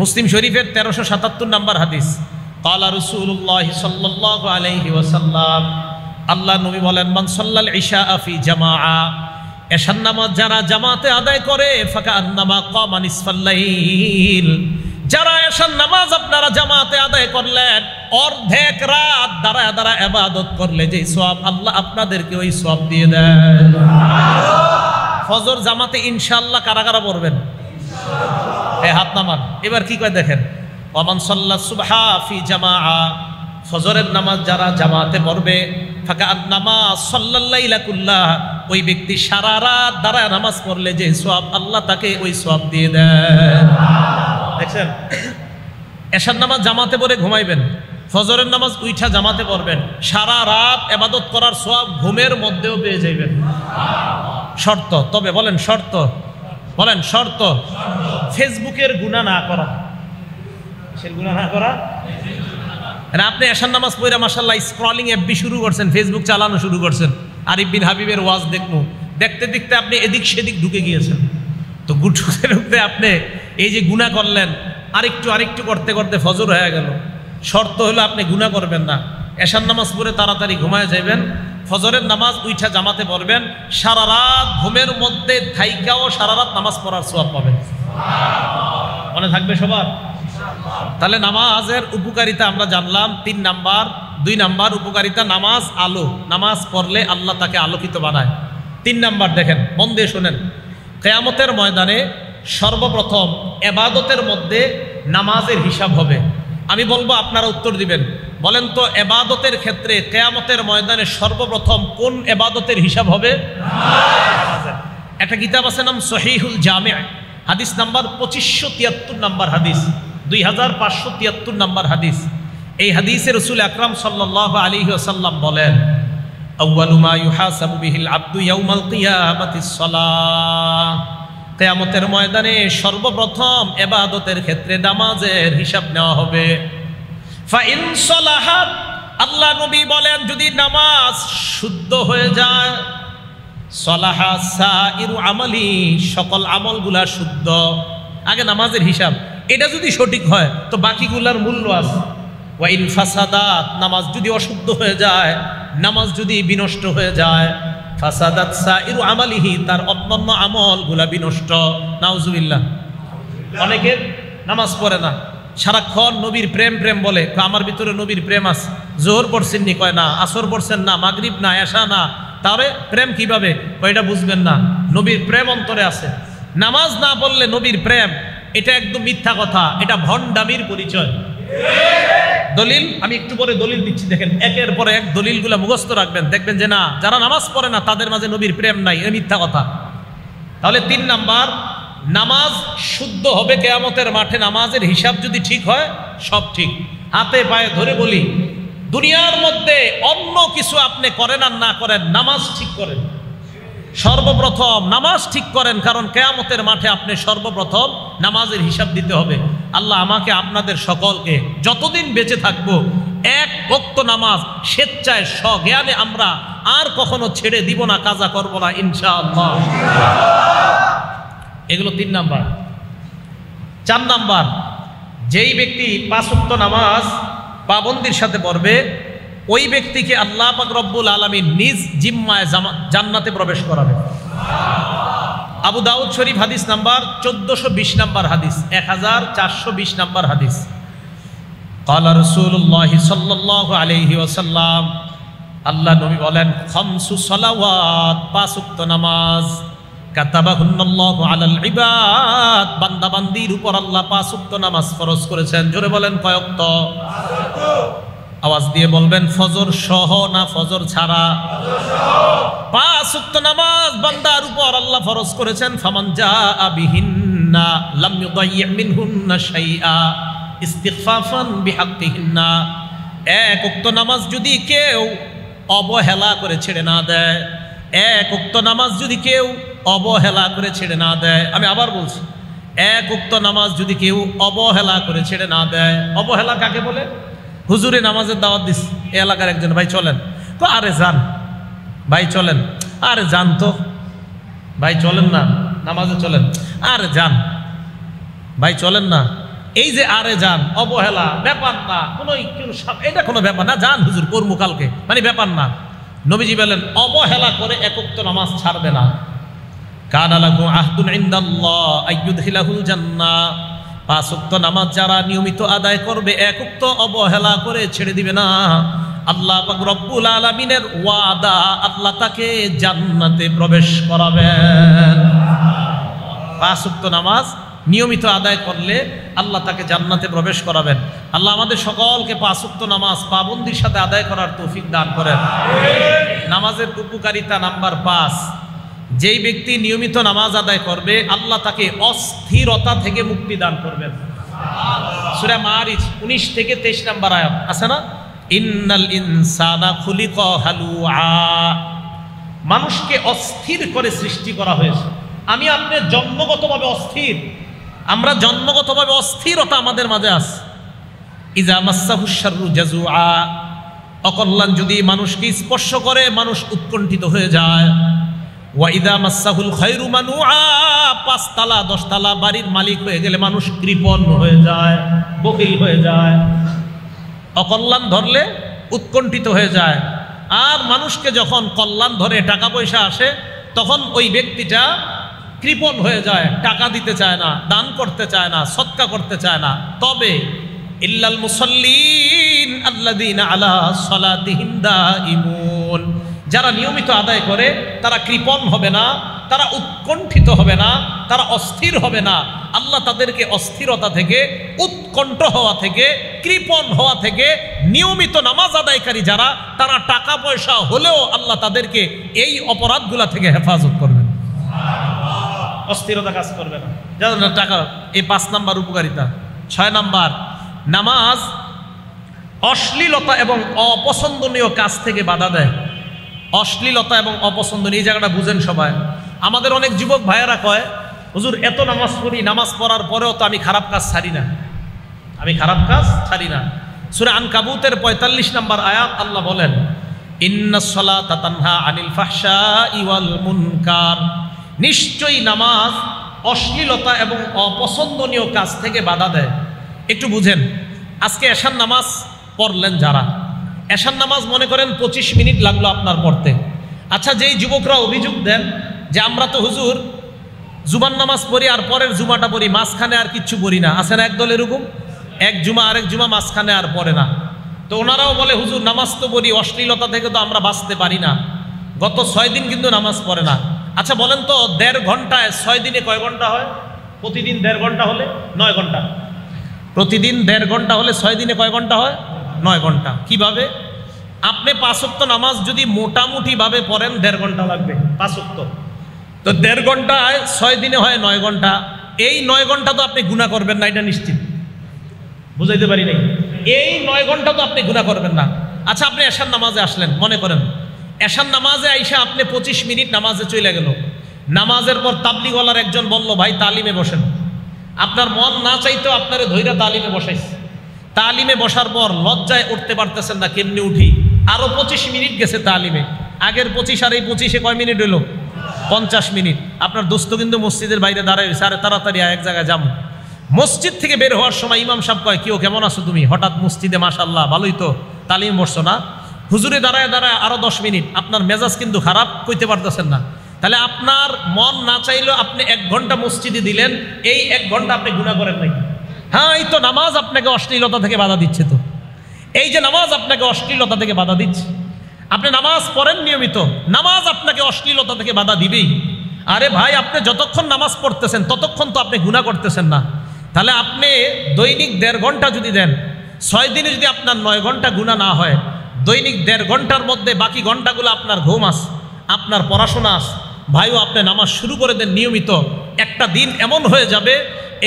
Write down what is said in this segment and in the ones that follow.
মুসলিম শরীফের 1377 নম্বর হাদিস। ক্বালা রাসূলুল্লাহ সাল্লাল্লাহু আলাইহি ওয়াসাল্লাম, আল্লাহ নবী বলেন, মান সাল্লাল ইশা ফি জামাআ, এশার নামাজ যারা জামাতে আদায় করে, ফাকান্নামা কামা নিসফাল লাইল, যারা এশার নামাজ আপনারা জামাতে আদায় করলেন, অর্ধেক রাত দাঁড়ায় দাঁড়ায় ইবাদত করলে যে সওয়াব, আল্লাহ আপনাদেরকে ওই সওয়াব দিয়ে দেন। ফজর জামাতে ইনশাআল্লাহ কারা কারা পড়বেন? ইনশাআল্লাহ। হাত নামান। এবার কি কয় দেখেন, ওয়ামান সাল্লা সুবহা ফি জামাআ, ফজরের নামাজ যারা জামাতে পড়বে, ফাকান্নামা সাল্লাল লাইলা কুল্লাহ, ওই ব্যক্তি সারা রাত দাঁড়ায় নামাজ পড়লে যে সওয়াব, আল্লাহ তাকে ওই সওয়াব দিয়ে দেন। দেখছেন, এশার নামাজ জামাতে পড়ে ঘুমাইবেন, ফজরের নামাজ উইঠা জামাতে পড়বেন, সারা রাত ইবাদত করার সওয়াব ঘুমের মধ্যেও পেয়ে যাবেন। শর্ত, তবে বলেন শর্ত, বলেন শর্ত, ফেসবুকের গুনাহ না করা। সে গুনাহ না করা। আপনি এশার নামাজ পড়া মাশাআল্লাহ স্ক্রলিং এফবি শুরু করছেন, ফেসবুক চালানো শুরু করছেন, আরিফ বিন হাবিবের ওয়াজ দেখবো, দেখতে দেখতে আপনি এদিক সেদিক ঢুকে গিয়েছেন। তো ঢুকতে ঢুকতে আপনি এই যে গুনাহ করলেন, আরেকটু করতে করতে ফজর হয়ে গেল। শর্ত হলো আপনি গুনাহ করবেন না, এশার নামাজ পড়ে তাড়াতাড়ি ঘুমায় যাবেন, ফজরের নামাজ উইঠা জামাতে পড়বেন, সারা রাত ঘুমের মধ্যে থাইকাও সারা রাত নামাজ পড়ার সওয়াব পাবেন। মনে থাকবে সবার? তাহলে নামাজের উপকারিতা আমরা জানলাম 3 নাম্বার। 2 নাম্বার উপকারিতা, নামাজ আলো, নামাজ পড়লে আল্লাহ তাকে আলোকিত বানায়। 3 নাম্বার দেখেন, মন দিয়ে শোনেন, কিয়ামতের ময়দানে সর্বপ্রথম ইবাদতের মধ্যে নামাজের হিসাব হবে। আমি বলবো, আপনারা উত্তর দিবেন। বলেন তো, ইবাদতের ক্ষেত্রে কিয়ামতের ময়দানে সর্বপ্রথম কোন ইবাদতের হিসাব হবে? নামাজের। একটা কিতাব আছে নাম সহিহুল জামি', হাদিস নাম্বার 2573 নাম্বার হাদিস, 2573 নাম্বার হাদিস। এই হাদিসে রাসূল আকরাম সাল্লাল্লাহু আলাইহি ওয়াসাল্লাম বলেন, আউয়ালু মা ইউহাসাবু বিহিল আবদু ইয়াউমাল কিয়ামাতিস সালাহ, কিয়ামতের ময়দানে সর্বপ্রথম ইবাদতের ক্ষেত্রে নামাজের হিসাব নেওয়া হবে। ফা ইন সালাহাত, আল্লাহ নবী বলেন, যদি নামাজ শুদ্ধ হয়ে যায়, সালাহা সাইরু আমালি, সকল আমলগুলা শুদ্ধ। আগে নামাজের হিসাব, এটা যদি সঠিক হয় তো বাকিগুলার মূল্য আছে। ওয়া ইন ফাসাদাত, নামাজ যদি অশুদ্ধ হয়ে যায়, নামাজ যদি বিনষ্ট হয়ে যায়, ফাসাদাত সাইরু আমালিহি, তার অন্যান্য আমলগুলা বিনষ্ট। নাউজুবিল্লাহ। অনেকে নামাজ পড়ে না, সারাক্ষণ নবীর প্রেম প্রেম বলে, আমার ভিতরে নবীর প্রেম আছে। জোহর পড়ছেন নি? কয় না। আসর পড়ছেন না, মাগরিব না, এশা না, তাহলে প্রেম কিভাবে? এটা বুঝবেন না, নবীর প্রেম অন্তরে আছে। নামাজ না পড়লে নবীর প্রেম, এটা একদম মিথ্যা কথা, এটা ভণ্ডামির পরিচয়। দলিল আমি একটু পরে দলিল দিচ্ছি, দেখেন একের পরে এক দলিলগুলো মুখস্থ রাখবেন, দেখবেন যে না, যারা নামাজ পড়ে না তাদের মাঝে নবীর প্রেম নাই, এটা মিথ্যা কথা। তাহলে 3 নাম্বার, নামাজ শুদ্ধ হবে কিয়ামতের মাঠে। নামাজের হিসাব যদি ঠিক হয়, সব ঠিক। হাতে পায়ে ধরে বলি, দুনিয়ার মধ্যে অন্য কিছু আপনি করেন আর না করেন, নামাজ ঠিক করেন। সর্বপ্রথম নামাজ ঠিক করেন, কারণ কিয়ামতের মাঠে আপনি সর্বপ্রথম নামাজের হিসাব দিতে হবে। আল্লাহ আমাকে আপনাদের সকলকে যতদিন বেঁচে থাকবো 1 ওয়াক্ত নামাজ স্বেচ্ছায় স্বজ্ঞানে আমরা আর কখনো ছেড়ে দিব না, কাজা করব না ইনশাআল্লাহ। এগুলো 3 নাম্বার। 4 নাম্বার, যেই ব্যক্তি 5 ওয়াক্ত নামাজ পাবন্দির সাথে পড়বে, ওই ব্যক্তিকে আল্লাহ পাক রব্বুল আলামিন নিজ জিম্মায় জান্নাতে প্রবেশ করাবে। আবু দাউদ শরীফ হাদিস নাম্বার 1420 নাম্বার হাদিস, 1420 নাম্বার হাদিস। ক্বালা রাসূলুল্লাহ সাল্লাল্লাহু আলাইহি ওয়াসাল্লাম, আল্লাহ নবী বলেন, 5 সালাওয়াত, 5 ওয়াক্ত নামাজ, কাতাবাহুন্নাল্লাহু আলাল ইবাদ, বান্দা বান্দির উপর আল্লাহ 5 ওয়াক্ত নামাজ ফরজ করেছেন। জোরে বলেন, কয় ওয়াক্ত? আওয়াজ দিয়ে বলবেন, ফজর সহ না ফজর ছাড়া? 5 ওয়াক্ত নামাজ বান্দার উপর আল্লাহ ফরজ করেছেন। ফামান জাআ বিহিন্না লাম ইউদাইয়্যি মিনহুন্না শাইআ ইস্তিগফাফান বিহাক্কিহিন্না। 1 ওয়াক্ত নামাজ যদি কেউ অবহেলা করে ছেড়ে না দেয়, 1 ওয়াক্ত নামাজ যদি কেউ অবহেলা করে ছেড়ে না দেয়, আমি আবার বলছি, 1 ওয়াক্ত নামাজ যদি কেউ অবহেলা করে ছেড়ে না দেয়। অবহেলা কাকে বলে? হুজুরে নামাজের দাওয়াত দিস, এই এলাকার একজন ভাই চলেন, তো আরে যান ভাই চলেন, আরে যান তো ভাই চলেন না নামাজে চলেন, আরে যান ভাই চলেন না, এই যে আরে যান অবহেলা ব্যাপার না, কোনো এটা কোনো ব্যাপার না, যান হুজুর করবো কালকে, মানে ব্যাপার না। নবীজি বলেন অবহেলা করে একক নামাজ ছাড়বে না। কানা লাহু আহদুন ইনদাল্লাহ আইয়ুদখিলাহুল জান্নাহ, 5 ওয়াক্ত নামাজ যারা নিয়মিত আদায় করবে, একক অবহেলা করে ছেড়ে দিবে না, আল্লাহ পাক রব্বুল আলামিনের ওয়াদা, আল্লাহ তাকে জান্নাতে প্রবেশ করাবেন। 5 ওয়াক্ত নামাজ নিয়মিত আদায় করলে আল্লাহ তাকে জান্নাতে প্রবেশ করাবেন। আল্লাহ আমাদের সকলকে 5 ওয়াক্ত নামাজ পাবন্দির সাথে আদায় করার তৌফিক দান করেন। নামাজের উপকারিতা নাম্বার 5, যেই ব্যক্তি নিয়মিত নামাজ আদায় করবে আল্লাহ তাকে অস্থিরতা থেকে মুক্তি দান করবেন। সূরা মারিজ 19 থেকে 23 নম্বর আয়াত আছে না, ইন্নাল ইনসানা খুলিকা হালুআ, মানুষকে অস্থির করে সৃষ্টি করা হয়েছে। আমি আপনি জন্মগতভাবে অস্থির, আমরা জন্মগতভাবে অস্থিরতা আমাদের মাঝে আছে। ইজা মাসসাহুশ শাররু জাজুআ, অকল্যাণ যদি মানুষকে স্পর্শ করে মানুষ উৎকণ্ঠিত হয়ে যায়। ওয়া ইদা মাসসাহুল খায়রু মানুআ, 5 তালা 10 তালা বাড়ির মালিক হয়ে গেলে মানুষ কৃপণ হয়ে যায়, বকিল হয়ে যায়। অকল্যাণ ধরলে উৎকণ্ঠিত হয়ে যায়। আর মানুষকে যখন কল্যাণ ধরে টাকা পয়সা আসে তখন ওই ব্যক্তিটা কৃপণ হয়ে যায়, টাকা দিতে চায় না, দান করতে চায় না, সদকা করতে চায় না। তবে ইল্লাল মুসাল্লিন আল্লাযীনা আলা সালাতিহিম দাঈমুন, যারা নিয়মিত আদায় করে তারা কৃপণ হবে না, তারা উৎকণ্ঠিত হবে না, তারা অস্থির হবে না। আল্লাহ তাদেরকে অস্থিরতা থেকে, উৎকণ্ঠ হওয়া থেকে, কৃপণ হওয়া থেকে, নিয়মিত নামাজ আদায়কারী যারা, তারা টাকা পয়সা হলেও আল্লাহ তাদেরকে এই অপরাধগুলা থেকে হেফাজত করবেন, অস্থিরতা কাজ করবে না। যাদের টাকা, এই 5 নাম্বার উপকারিতা। 6 নাম্বার, নামাজ অশ্লীলতা এবং অপছন্দনীয় কাজ থেকে বাধা দেয়। অশ্লীলতা এবং অপছন্দনীয়, এই জায়গাটা বুঝেন সবাই। আমাদের অনেক যুবক ভাইয়েরা কয়, হুজুর এত নামাজ পড়ি, নামাজ পড়ার পরেও তো আমি খারাপ কাজ ছাড়ি না, আমি খারাপ কাজ ছাড়ি না। সূরা আনকাবুতের 45 নম্বর আয়াত আল্লাহ বলেন, ইন্নাস সালাতা তানহা আনিল ফাহশাই ওয়াল মুনকার, নিশ্চয়ই নামাজ অশ্লীলতা এবং অপছন্দনীয় কাজ থেকে বাধা দেয়। একটু বুঝেন, আজকে এশার নামাজ পড়লেন যারা, এশার নামাজ মনে করেন 25 মিনিট লাগলো আপনার পড়তে। আচ্ছা, যেই যুবকরা অভিযোগ দেন যে আমরা তো হুজুর জুমার নামাজ পড়ি আর পরের জুমাটা পড়ি, মাঝখানে আর কিচ্ছু পড়ি না, আছে না একদল এরকম, এক জুমা আরেক জুমা মাঝখানে আর পড়ে না। তো ওনারাও বলে হুজুর নামাজ তো পড়ি, অশ্লীলতা থেকে তো আমরা বাঁচতে পারি না, গত 6 দিন কিন্তু নামাজ পড়ে না। আচ্ছা বলেন তো, 1.5 ঘন্টায় 6 দিনে কয় ঘন্টা হয়? প্রতিদিন 1.5 ঘন্টা হলে 9 ঘন্টা। প্রতিদিন 1.5 ঘন্টা হলে 6 দিনে কয় ঘন্টা হয়? 9 ঘন্টা। কিভাবে? আপনি 5 ওয়াক্ত নামাজ যদি মোটামুটি ভাবে পড়েন 1.5 ঘন্টা লাগবে 5 ওয়াক্ত, তো 1.5 ঘন্টায় 6 দিনে হয় 9 ঘন্টা। এই 9 ঘন্টা তো আপনি গুনাহ করবেন না, এটা নিশ্চিত। বুঝাইতে পারি নাই? এই 9 ঘন্টা তো আপনি গুনাহ করবেন না। আচ্ছা, আপনি এশার নামাজে আসলেন, মনে করেন এশার নামাজে আইসা আপনি 25 মিনিট নামাজে চলে গেল। নামাজের পর তাবলিগওয়ালার একজন বলল, ভাই তালিমে বসেন। আপনার মন না চাইতেও আপনারে ধইরা তালিমে বসাইছে। তালিমে বসার পর লজ্জায় উঠতে পারতেছেন না, কেমনি উঠি? আরো 25 মিনিট গেছে তালিমে। আগের 25 আর এই 25-এ কয় মিনিট হইল? 50 মিনিট। আপনার দোস্ত কিন্তু মসজিদের বাইরে দাঁড়ায় রয়েছে, আরে তাড়াতাড়ি এক জায়গায় যাবো। মসজিদ থেকে বের হওয়ার সময় ইমাম সাহেব কয়, কিও কেমন আছো তুমি? হঠাৎ মসজিদে, মাশাআল্লাহ ভালোই তো, তালিম বসছো না? হুজুরে দাঁড়ায় দাঁড়ায় আরো 10 মিনিট। আপনার মেজাজ কিন্তু খারাপ, কইতে পারতেছেন না। তাহলে আপনার মন না চাইলেও আপনি 1 ঘন্টা মসজিদে দিলেন, এই 1 ঘন্টা আপনি গুনাহ করেন নাই। হ্যাঁ, এই তো নামাজ আপনাকে অশ্লীলতা থেকে বাধা দিচ্ছে। তো এই যে নামাজ আপনাকে অশ্লীলতা থেকে বাধা দিচ্ছে, আপনি নামাজ পড়েন নিয়মিত, নামাজ আপনাকে অশ্লীলতা থেকে বাধা দিবেই। আরে ভাই, আপনি যতক্ষণ নামাজ পড়তেছেন ততক্ষণ তো আপনি গুনাহ করতেছেন না। তাহলে আপনি দৈনিক 1.5 ঘন্টা যদি দেন, 6 দিনে যদি আপনার 9 ঘন্টা গুনাহ না হয়, দৈনিক 1.5 ঘন্টার মধ্যে বাকি ঘন্টাগুলো আপনার ঘুম আস, আপনার পড়াশোনা আস। ভাইও আপনি নামাজ শুরু করে দেন নিয়মিত, একটা দিন এমন হয়ে যাবে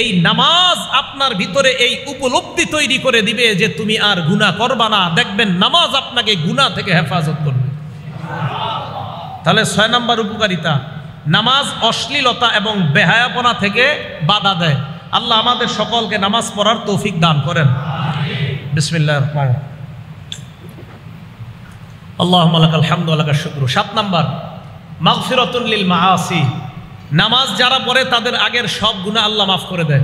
এই নামাজ আপনার ভিতরে এই উপলব্ধি তৈরি করে দিবে যে তুমি আর গুনাহ করবা না। দেখবেন নামাজ আপনাকে গুনাহ থেকে হেফাজত করবে। তাহলে 6 নম্বর উপকারিতা, নামাজ অশ্লীলতা এবং বেহায়াপনা থেকে বাধা দেয়। আল্লাহ আমাদের সকলকে নামাজ পড়ার তৌফিক দান করেন। বিসমিল্লাহির রহমানির রহিম। আল্লাহুম্মা লাকাল হামদু ওয়া লাকাশ শুকরু। 7 নম্বর, মাগফিরাতুন লিল মাআসি, নামাজ যারা পড়ে তাদের আগের সব গুনাহ আল্লাহ মাফ করে দেয়।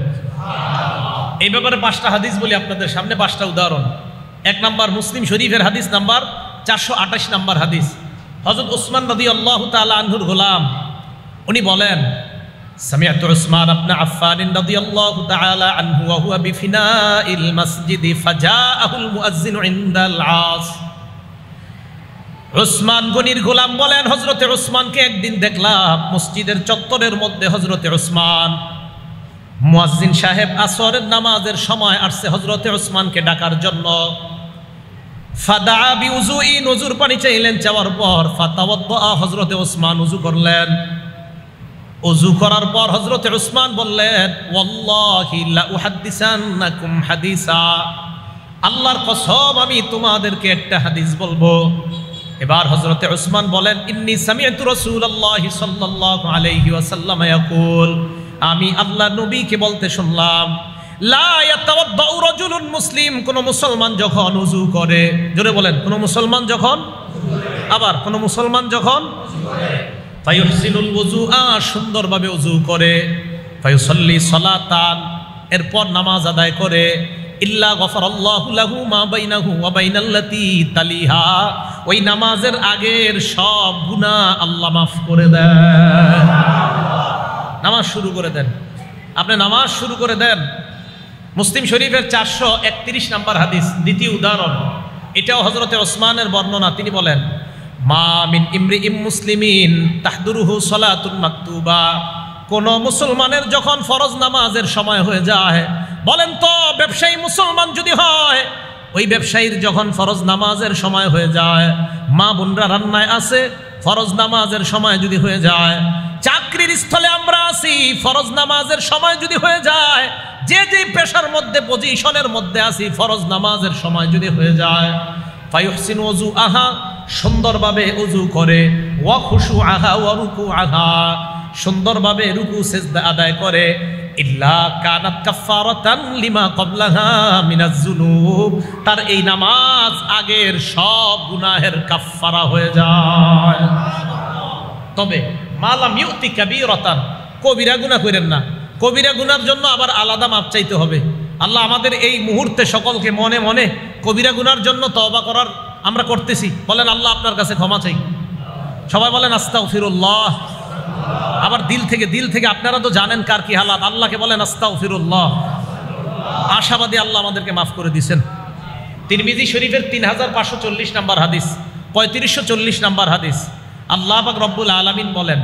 এই ব্যাপারে 5টা হাদিস বলি আপনাদের সামনে, 5টা উদাহরণ। 1 নাম্বার মুসলিম শরীফের হাদিস নাম্বার 428 নাম্বার হাদিস। হযরত উসমান রাদিয়াল্লাহু তাআলা আনহুর গোলাম উনি বলেন, সামিআতু উসমান ইবনে আফফান রাদিয়াল্লাহু তাআলা আনহু ওয়া হুয়া বিফিনাইল মসজিদি ফাজাআহুল মুয়াজ্জিনু ইনদাল আস। উসমান গনির গোলাম বলেন, হযরতে উসমানকে একদিন দেখলাম মসজিদের চত্বরের মধ্যে। হযরতে উসমান, মুয়াজ্জিন সাহেব আসরের নামাজের সময় আসছে হযরতে উসমানকে ডাকার জন্য। ফাদা বিউযুইন, ওযুর পানি চাইলেন, চাওয়ার পর ফাতাওয়াদ্দা, হযরতে উসমান ওযু করলেন। ওযু করার পর হযরতে উসমান বললেন, ওয়াল্লাহি লা উহাদ্দিসান্নাকুম হাদিসা, আল্লাহর কসম আমি তোমাদেরকে একটা হাদিস বলবো। এবার হযরতে উসমান বলেন, ইন্নী সামিআতু রাসূলুল্লাহি সাল্লাল্লাহু আলাইহি ওয়াসাল্লাম ইয়াকুল, আমি আল্লাহ নবীকে বলতে শুনলাম, লা ইয়াতাওয়াদ্দাউ রাজুলুন মুসলিম, কোন মুসলমান যখন ওযু করে, জোরে বলেন, কোন মুসলমান যখন, আবার কোন মুসলমান যখন ফায়ুহসিনুল ওযুআ, সুন্দরভাবে ওযু করে, ফায়ুসাল্লি সালাতান, এরপর নামাজ আদায় করে, ইল্লা গফারাল্লাহু লাহু মা বাইনাহু ওয়া বাইনাল্লাতী তালিহা, ওই নামাজের আগের সব গুনাহ আল্লাহ মাফ করে দেন। নামাজ শুরু করে দেন, আপনি নামাজ শুরু করে দেন। মুসলিম শরীফের 431 নাম্বার হাদিস, দ্বিতীয় উদাহরণ। এটাও হযরতে ওসমানের বর্ণনা। তিনি বলেন, মা মিন ইমরিইম মুসলিমিন তাহদুরুহু সালাতুন মাকতুবা, কোন মুসলমানের যখন ফরজ নামাজের সময় হয়ে যায়, বলেন তো ব্যবসায়ী মুসলমান যদি হয়, ওই ব্যবসায়ীর যখন ফরজ নামাজের সময় হয়ে যায়, মা বোনরা রান্নায় আছে, ফরজ নামাজের সময় যদি হয়ে যায়, চাকরির স্থলে আমরা আছি, ফরজ নামাজের সময় যদি হয়ে যায়, যে যে পেশার মধ্যে পজিশনের মধ্যে আছি, ফরজ নামাজের সময় যদি হয়ে যায়, ফায়ুহসিনু ওযুআহা, সুন্দরভাবে ওযু করে, ওয়া খুশুআহা ওয়া রুকুআহা, সুন্দরভাবে রুকু সিজদা আদায় করে, ইল্লা কানাত কাফফারাতান লিমা ক্বাবলাহা মিনাজ যুনুব, তার এই নামাজ আগের সব গুনাহের কাফফারা হয়ে যায়। তবে মালাম ইউতি কাবীরাতান, কবিরা গুনাহ করেন না, কবিরা গুনার জন্য আবার আলাদা মাপ চাইতে হবে। আল্লাহ আমাদের এই মুহূর্তে সকলকে মনে মনে কবিরা গুনার জন্য তওবা করার আমরা করতেছি, বলেন আল্লাহ আপনার কাছে ক্ষমা চাই। সবাই বলেন আস্তাগফিরুল্লাহ। আবার দিল থেকে, আপনারা তো জানেন কার কি হালাত, আল্লাহকে বলেন আস্তাগফিরুল্লাহ। আশাবাদী আল্লাহ আমাদেরকে মাফ করে দিয়েছেন। তিরমিজি শরীফের 3540 নাম্বার হাদিস, 3540 নাম্বার হাদিস। আল্লাহ পাক রব্বুল আলামিন বলেন,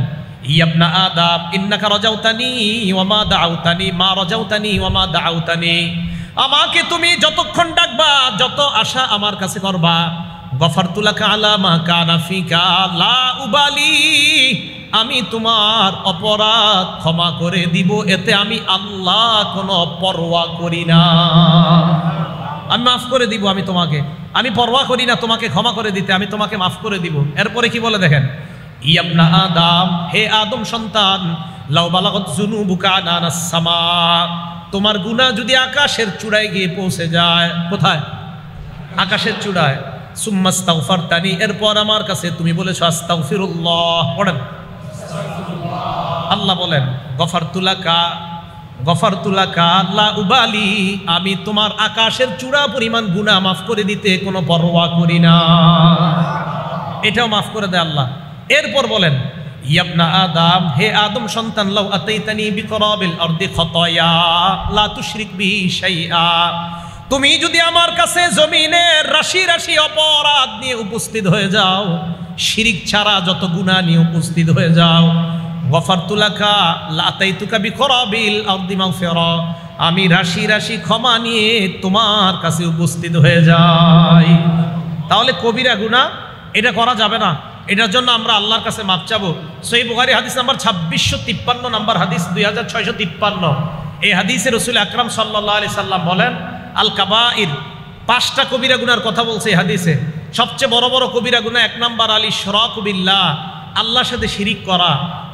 ইয়া আদম ইন্নাকা রাজাউতানি ওয়া মা দাআউতানি মা রাজাউতানি ওয়া মা দাআউতানি, আমাকে তুমি যতক্ষণ ডাকবা, যত আশা আমার কাছে করবা, গফারতু লাকা আলা মা কানা ফিকা লা উবালি, আমি তোমার অপরাধ ক্ষমা করে দিব, এতে আমি আল্লাহ কোনো পরোয়া করি না। আমি মাফ করে দিব, আমি পরোয়া করি না তোমাকে ক্ষমা করে দিতে, আমি তোমাকে মাফ করে দিব। এরপরে কি বলে দেখেন, ইয়া আদম, হে আদম সন্তান, লাউ বালাগাত যুনুবুকা আনানাস সামা, তোমার গুনাহ যদি আকাশের চূড়ায় গিয়ে পৌঁছে যায়, কোথায়? আকাশের চূড়ায়, সুম্মাস্তাগফারতানি, এরপর আমার কাছে তুমি বলেছো আস্তাগফিরুল্লাহ, পড়েন। আল্লাহ বলেন, গফারতু লাকা লা উবালি, আমি তোমার আকাশের চূড়া পরিমাণ গুনাহ মাফ করে দিতে কোনো পরোয়া করি না। এটাও মাফ করে দেয় আল্লাহ। এরপর বলেন, ইয়া আদম, হে আদম সন্তান, লাউ আতাইতানি বিকরাবিল আরদি খাতায়া লা তুশরিক বিহি শাইআ, তুমি যদি আমার কাছে জমিনের রাশি রাশি অপরাধ নিয়ে উপস্থিত হয়ে যাও, শিরিক ছাড়া যত গুনাহ নিয়ে উপস্থিত হয়ে যাও, গফারতু লাকা লা আতাইতুকা বিকরাবিল আরদি মাগফিরা, আমি রাশি রাশি ক্ষমা নিয়ে তোমার কাছে উপস্থিত হয়ে যাই। তাহলে কবিরা গুনাহ এটা করা যাবে না, এটার জন্য আমরা আল্লাহর কাছে মাপ চাবো। সহিহ বুখারী হাদিস নাম্বার 2653 নাম্বার হাদিস, 2653। এই হাদিসে রাসূল আকরাম সাল্লাল্লাহু আলাইহি সাল্লাম বলেন, আল কাবাইর, 5টা কবিরা গুনার কথা বলছে এই হাদিসে। সবচেয়ে বড় বড় কবিরা গুনাহ, 1 নাম্বার আল ইশরাকু বিল্লাহ, আল্লাহর সাথে শিরিক করা।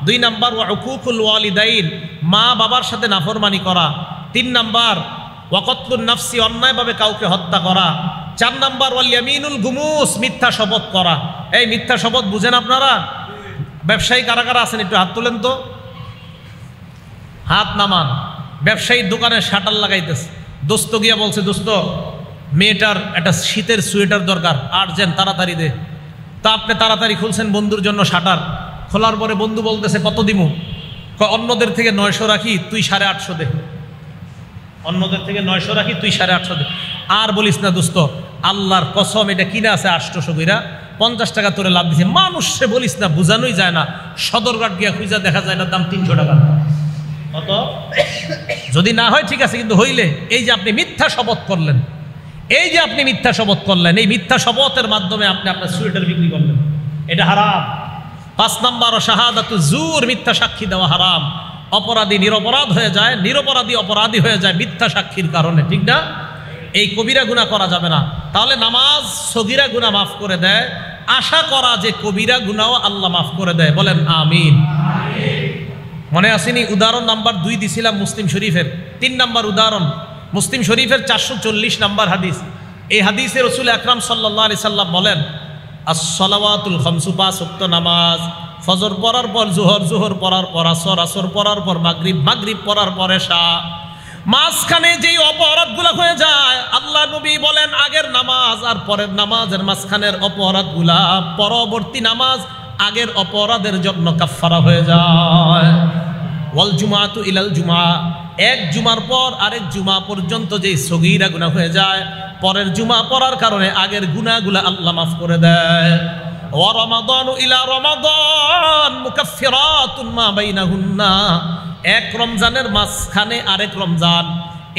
2 নাম্বার ওয়া উকুকুল ওয়ালিদাইন, মা বাবার সাথে নাফরমানি করা। 3 নাম্বার ওয়া কতলুন নাফসি, অন্যায়ভাবে কাউকে হত্যা করা। 4 নাম্বার ওয়াল ইয়ামিনুল গুমুস, মিথ্যা শপথ করা। এই মিথ্যা শপথ বুঝেন আপনারা? ব্যবসায়ী কারা কারা আছেন একটু হাত তোলেন তো, হাত নামান। ব্যবসায়ীর দোকানে শাটার লাগাইতেছে, দোস্ত গিয়া বলছে, দোস্ত মেয়েটার একটা শীতের সোয়েটার দরকার, আর্জেন্ট, তাড়াতাড়ি দে। তা আপনি তাড়াতাড়ি খুলছেন বন্ধুর জন্য শাটার। খোলার পরে বন্ধু বলতেছে, কত দিমু? অন্যদের থেকে 900 রাখি, তুই 850 দে। অন্যদের থেকে 900 রাখি, তুই 850 দে। আর বলিস না দোস্ত, আল্লাহর কসম এটা কিনা আছে 800 কইরা, 50 টাকা তোরে লাভ দিছে। মানুষে বলিস না, বোঝানোই যায় না। সদরঘাট গিয়া খুঁজা দেখা যায় না, দাম 300 টাকা। কত? যদি না হয় ঠিক আছে, কিন্তু হইলে এই যে আপনি মিথ্যা শপথ করলেন, এই যে আপনি মিথ্যা শপথ করলেন, এই মিথ্যা শপথের মাধ্যমে আপনি আপনার সোয়েটার বিক্রি করলেন, এটা হারাম। 5 নাম্বার শাহাদাতু জুর, মিথ্যা সাক্ষী দেওয়া হারাম। অপরাধী নিরপরাধ হয়ে যায়, নিরপরাধী অপরাধী হয়ে যায় মিথ্যা সাক্ষীর কারণে, ঠিক না? এই কবিরা গুনাহ করা যাবে না। তাহলে নামাজ সগীরা গুনাহ মাফ করে দেয়, আশা করা যে কবিরা গুনাহও আল্লাহ মাফ করে দেয়। বলেন আমিন। মনে আসেনি? উদাহরণ নাম্বার 2 দিছিলাম মুসলিম শরীফের। 3 নাম্বার উদাহরণ মুসলিম শরীফের 440 নাম্বার হাদিস। এই হাদিসে রাসূল আকরাম সাল্লাল্লাহু আলাইহি সাল্লাম বলেন, আস-সালাওয়াতুল খামসু, 5 ওয়াক্ত নামাজ, ফজর পড়ার পর জোহর, জোহর পড়ার পর আসর, আসর পড়ার পর মাগরিব, মাগরিব পড়ার পর এশা। মাঝখানে যেই অপরাধগুলো হয়ে যায়, আল্লাহ নবী বলেন আগের নামাজ আর পরের নামাজের মাঝখানের অপরাধগুলা পরবর্তী নামাজ আগের অপরাধের জন্য কাফফারা হয়ে যায়। ওয়াল জুমাতু ইলাল জুমা, এক জুমার পর আরেক জুমা পর্যন্ত যেই সগীরা গুনাহ হয়ে যায়, পরের জুমা পড়ার কারণে আগের গুনাহগুলা আল্লাহ মাফ করে দেয়। ওয়া রমাদানু ইলা রমাদান মুকাফফিরাতুন মা বাইনাহুন্না, এক রমজানের মাঝখানে আরেক রমজান,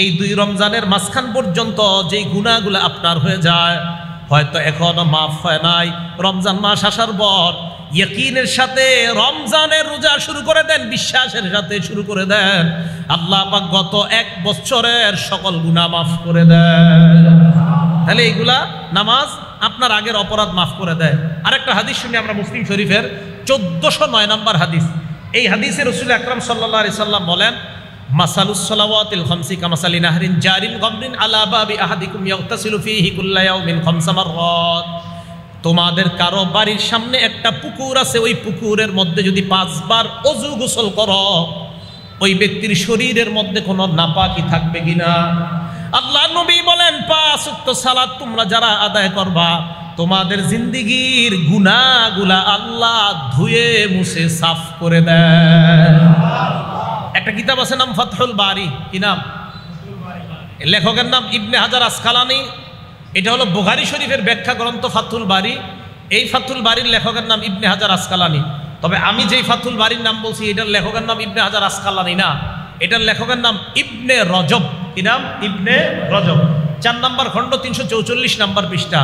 এই 2 রমজানের মাঝখান পর্যন্ত যেই গুনাহগুলা আপনার হয়ে যায়, হয়তো এখনো মাফ হয় নাই, রমজান মাস আসার পর ইয়াকিনের সাথে রমজানের রোজা শুরু করে দেন, বিশ্বাসের সাথে শুরু করে দেন, আল্লাহ পাক গত 1 বছরের সকল গুনাহ মাফ করে দেন। তাহলে এইগুলা নামাজ আপনার আগের অপরাধ মাফ করে দেয়। আরেকটা হাদিস শুনি আমরা, মুসলিম শরীফের 1409 নম্বর হাদিস। এই হাদিসে রাসূল আকরাম সাল্লাল্লাহু আলাইহি সাল্লাম বলেন, মাসালুস সালাওয়াতিল খামসি কামাসালি নাহরিন জারিন গামরিন আলা বাবি আহাদিকুম ইয়াগতাসিলু ফীহি কুল্লা ইয়াউমিন 5 মাররাত। তোমাদের কারো বাড়ির সামনে একটা পুকুর আছে, ওই পুকুরের মধ্যে যদি 5 বার ওযু গোসল করো, ওই ব্যক্তির শরীরের মধ্যে কোনো নাপাকি থাকবে কিনা? আল্লাহ নবী বলেন, 5 ওয়াক্ত সালাত তোমরা যারা আদায় করবা, তোমাদের জিন্দেগীর গুনাহগুলা আল্লাহ ধুয়ে মুছে সাফ করে দেয়। একটা কিতাব আছে নাম ফাতহুল বারি। কি নাম? লেখকের নাম ইবনে হাজার আসকালানি। এটা হলো বুখারী শরীফের ব্যাখ্যা গ্রন্থ ফাতহুল বারি। এই ফাতহুল বারির লেখকের নাম ইবনে হাজার আসকালানি। তবে আমি যেই ফাতহুল বারির নাম বলছি, এটার লেখকের নাম ইবনে হাজার আসকালানি না, এটার লেখকের নাম ইবনে রজব। কি নাম? ইবনে রজব। 4 নম্বর খণ্ড 344 নম্বর পৃষ্ঠা।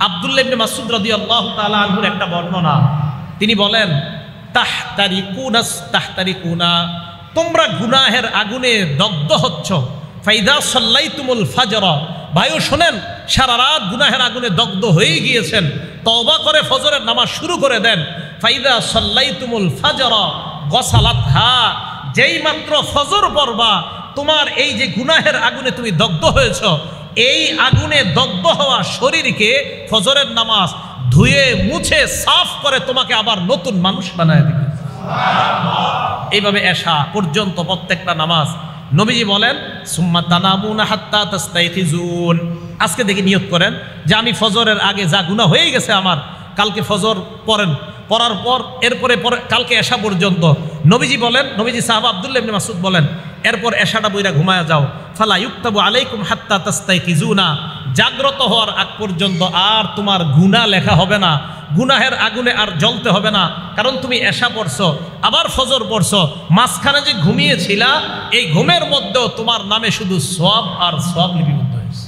আব্দুল্লাহ ইবনে মাসউদ রাদিয়াল্লাহু তাআলা আনহুর একটা বর্ণনা। তিনি বলেন, তাহতারিকুনা, তোমরা গুনাহের আগুনে দগ্ধ হচ্ছ। ফাইদা সাল্লাইতুমুল ফাজর, ভাইও শোনেন, সারা রাত গুনাহের আগুনে দগ্ধ হয়ে গিয়েছেন, তওবা করে ফজরের নামাজ শুরু করে দেন। ফাইদা সাল্লাইতুমুল ফাজর গসালাতহা, যেই মাত্র ফজর পড়বা, তোমার এই যে গুনাহের আগুনে তুমি দগ্ধ হয়েছ, এই আগুনে দগ্ধ হওয়া শরীরকে ফজরের নামাজ ধুয়ে মুছে সাফ করে তোমাকে আবার নতুন মানুষ বানায় দিবে। এইভাবে এশা পর্যন্ত প্রত্যেকটা নামাজ। নবীজি বলেন, সুম্মা তানামুনা হাত্তা তাস্তাইখিজুন, আজকে দেখে নিয়ত করেন যে আমি ফজরের আগে যা গুনাহ হয়ে গেছে আমার, কালকে ফজর পড়েন, পড়ার পর এরপরে কালকে এশা পর্যন্ত। নবীজি বলেন, নবীজি সাহাবা আব্দুল্লাহ ইবনে মাসউদ বলেন, এরপর এশাটা বইরা ঘুমায়া যাও। ফালা ইউক্তাবু আলাইকুম হাত্তা তাস্তাইখিজুনা, জাগ্রত হওয়ার আগ পর্যন্ত আর তোমার গুনাহ লেখা হবে না, গুনাহের আগুনে আর জ্বলতে হবে না, কারণ তুমি এশা পড়ছো, আবার ফজর পড়ছো, মাঝখানে যে ঘুমিয়েছিলা, এই ঘুমের মধ্যেও তোমার নামে শুধু সওয়াব আর সওয়াব লিপিবদ্ধ হয়েছে।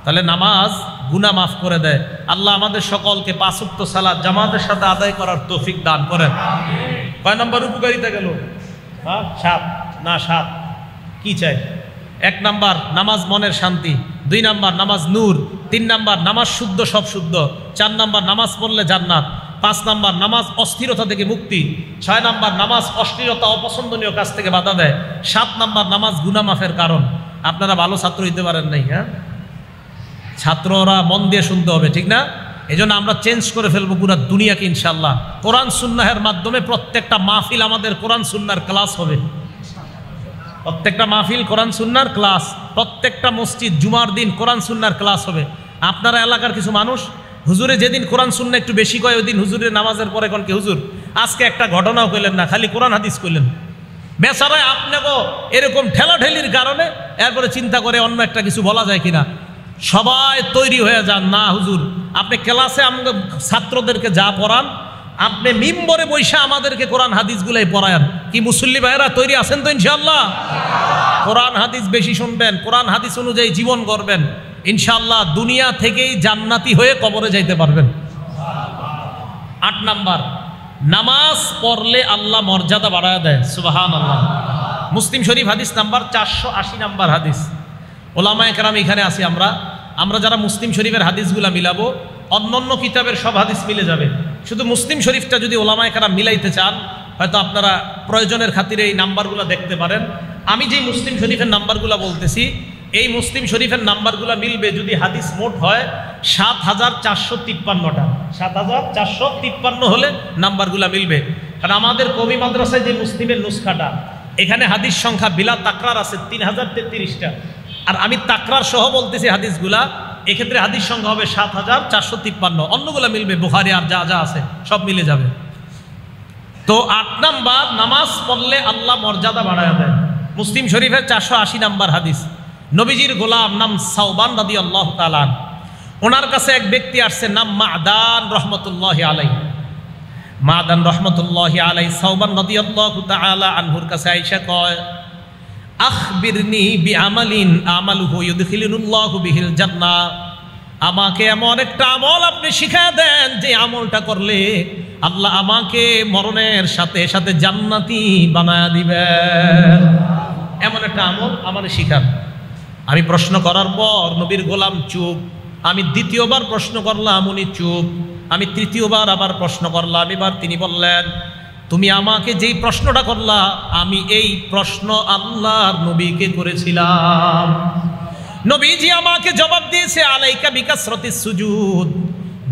তাহলে নামাজ গুনাহ মাফ করে দেয়। আল্লাহ আমাদের সকলকে 5 ওয়াক্ত সালাত জামাতের সাথে আদায় করার তৌফিক দান করেন। কয় নম্বর উপকারিতা গেল? 7 না 7 কি চাই? 1 নাম্বার নামাজ মনের শান্তি, 2 নাম্বার নামাজ নূর, 3 নাম্বার নামাজ শুদ্ধ সব শুদ্ধ, 4 নাম্বার নামাজ পড়লে জান্নাত, 5 নাম্বার নামাজ অস্থিরতা থেকে মুক্তি, 6 নাম্বার নামাজ অশ্লীলতা অপছন্দনীয় কাজ থেকে বাধা দেয়, 7 নাম্বার নামাজ গুনাহ মাফের কারণ। আপনারা ভালো ছাত্র হইতে পারেন নাই, হ্যাঁ? ছাত্ররা মন দিয়ে শুনতে হবে, ঠিক না? এজন্য আমরা চেঞ্জ করে ফেলবো পুরো দুনিয়াকে ইনশাআল্লাহ। কোরআন সুন্নাহের মাধ্যমে প্রত্যেকটা মাহফিল আমাদের কোরআন সুন্নাহর ক্লাস হবে, প্রত্যেকটা মাহফিল কোরআন সুন্নাহর ক্লাস। প্রত্যেকটা মসজিদ জুমার দিন কোরআন সুন্নাহর ক্লাস হবে। আপনারা এলাকার কিছু মানুষ হুজুরে যেদিন কোরআন সুন্নাহ একটু বেশি কয় ওই দিন হুজুরের নামাজের পরে কোন কি হুজুর আজকে একটা ঘটনাও কইলেন না, খালি কোরআন হাদিস কইলেন। বেচারায় আপনাকেও এরকম ঠেলাঠেলির কারণে এরপরে চিন্তা করে অন্য একটা কিছু বলা যায় কিনা। সবাই তৈরি হয়ে যান, না হুজুর আপনি ক্লাসে আমাদের ছাত্রদেরকে যা পড়ান আপনি মিম্বরে বৈশা আমাদেরকে কোরআন হাদিসগুলাই পড়ায়েন। কি মুসল্লি ভাইয়েরা তৈরি আছেন তো ইনশাআল্লাহ? কোরআন হাদিস বেশি শুনবেন, কোরআন হাদিস অনুযায়ী জীবন করবেন, ইনশাআল্লাহ দুনিয়া থেকেই জান্নাতি হয়ে কবরে যাইতে পারবেন। 8 নাম্বার, নামাজ পড়লে আল্লাহ মর্যাদা বাড়ায় দেয়। সুবহানাল্লাহ। মুসলিম শরীফ হাদিস নাম্বার 480 নাম্বার হাদিস। ওলামায়ে কেরাম এখানে আছি আমরা যারা মুসলিম শরীফের হাদিসগুলা মিলাবো, অন্যান্য কিতাবের সব হাদিস মিলে যাবে, শুধু মুসলিম শরীফটা যদি ওলামায়ে কেরাম মিলাইতে চান হয়তো আপনারা প্রয়োজনের খাতিরে এই নাম্বারগুলো দেখতে পারেন। আমি যে মুসলিম শরীফের নাম্বারগুলো বলতেছি এই মুসলিম শরীফের নাম্বারগুলো মিলবে যদি হাদিস মোট হয় 7453টা। 7453 হলে নাম্বারগুলো মিলবে। কারণ আমাদের কমি মাদ্রাসায় যে মুসলিমের নুসখাটা এখানে হাদিস সংখ্যা বিলা তাকরার আছে 3033টা, আর আমি তাকরার সহ বলতেছি হাদিসগুলা, এক্ষেত্রে হাদিস সংখ্যা হবে 7453। অন্যগুলো মিলবে, বুখারী আর যা যা আছে সব মিলে যাবে। তো 8 নাম্বার, নামাজ পড়লে আল্লাহ মর্যাদা বাড়ায় দেয়। মুসলিম শরীফের 480 নাম্বার হাদিস। নবীজির গোলাম নাম সাওবান রাদিয়াল্লাহু তাআলা, ওনার কাছে এক ব্যক্তি আসছে নাম মাদান রহমতুল্লাহি আলাইহি। মাদান রহমতুল্লাহি আলাইহি সাওবান রাদিয়াল্লাহু তাআলা আনহুর কাছে আয়েশা কয়, আখবিরনি বিআমালিন আমালুহু ইউদখিলুল্লাহু বিহিল জান্নাহ। আমাকে এমন একটা আমল আপনি শিখায় দেন যে আমলটা করলে আল্লাহ আমাকে মরণের সাথে সাথে জান্নাতি বানায়া দিবেন। এমন একটা আমল আমারে শিখান। আমি প্রশ্ন করার পর নবীর গোলাম চুপ। আমি দ্বিতীয়বার প্রশ্ন করলাম, উনি চুপ। আমি তৃতীয়বার আবার প্রশ্ন করলাম, এবার তিনি বললেন, তুমি আমাকে যেই প্রশ্নটা করলা আমি এই প্রশ্ন আল্লাহর নবীকে করেছিলাম। নবীজি আমাকে জবাব দিয়েছে, আলাইকা বিকাসরাতিস সুজুদ।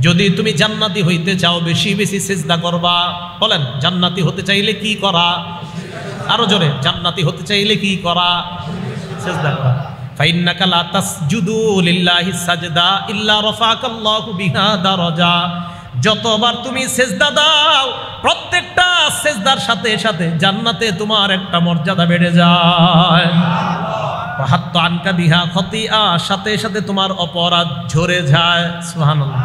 যদি তুমি জান্নাতি হইতে চাও বেশি বেশি সিজদা করবা। বলেন জান্নাতি হতে চাইলে কি করা? আরো জোরে, জান্নাতি হতে চাইলে কি করা? সিজদা করা। ফাইন্নাকা লা তাসজুদু লিল্লাহি সাজদা ইল্লা রাফাকাল্লাহু বিহা দারাজা। যতবার তুমি সিজদা দাও প্রত্যেকটা সিজদার সাথে সাথে জান্নাতে তোমার একটা মর্যাদা বেড়ে যায়। হাত্তা আনকা বিহা খতিয়া, সাথে সাথে তোমার অপরাধ ঝরে যায়। সুবহানাল্লাহ।